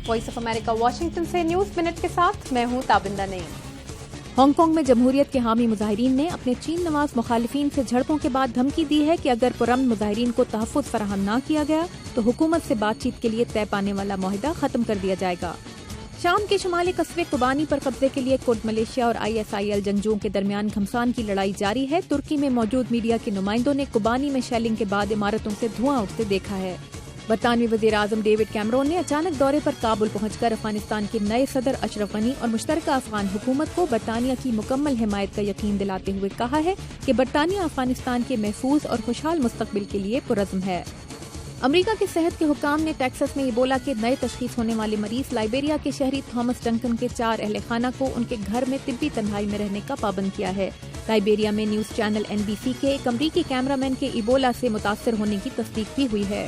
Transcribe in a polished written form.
Voice of America Washington से news minute के साथ मैं हूं ताबिंदा नईम। हांगकांग में जमहूरियत के हामी मुजाहिरीन ने अपने चीन नवाज मुखालिफिन से झड़पों के बाद धमकी दी है कि अगर पुरअमन मुजाहिरीन को तहफ़्फ़ुज़ फराहम न किया गया तो हुकूमत से बातचीत के लिए तय पाने वाला मुआहिदा खत्म कर दिया जाएगा। शाम के शुमाली कस्बे कुबानी पर कब्जे के लिए कुर्द मलेशिया और ISIL जंगजुओं के दरमियान घमसान की लड़ाई जारी है। तुर्की में मौजूद मीडिया के नुमाइंदों ने कुबानी में शेलिंग के बाद इमारतों से धुआं उठते देखा है। बरतानवी वज़ीर-ए-आज़म डेविड कैमरून ने अचानक दौरे पर काबुल पहुंचकर अफगानिस्तान के नए सदर अशरफ गनी और मुश्तरका अफगान हुकूमत को बरतानिया की मुकम्मल हिमायत का यकीन दिलाते हुए कहा है कि बरतानिया अफगानिस्तान के महफूज और खुशहाल मुस्तकबिल के लिए पुरज़्म है। अमरीका के सेहत के हुकाम ने टेक्सास में इबोला के नए तशखीस होने वाले मरीज लाइबेरिया के शहरी थॉमस डंकन के 4 अहले खाना को उनके घर में तिब्बी तन्हाई में रहने का पाबंद किया है। लाइबेरिया में न्यूज चैनल NBC के एक अमरीकी कैमरामैन के इबोला से मुतासर होने की तस्दीक भी हुई है।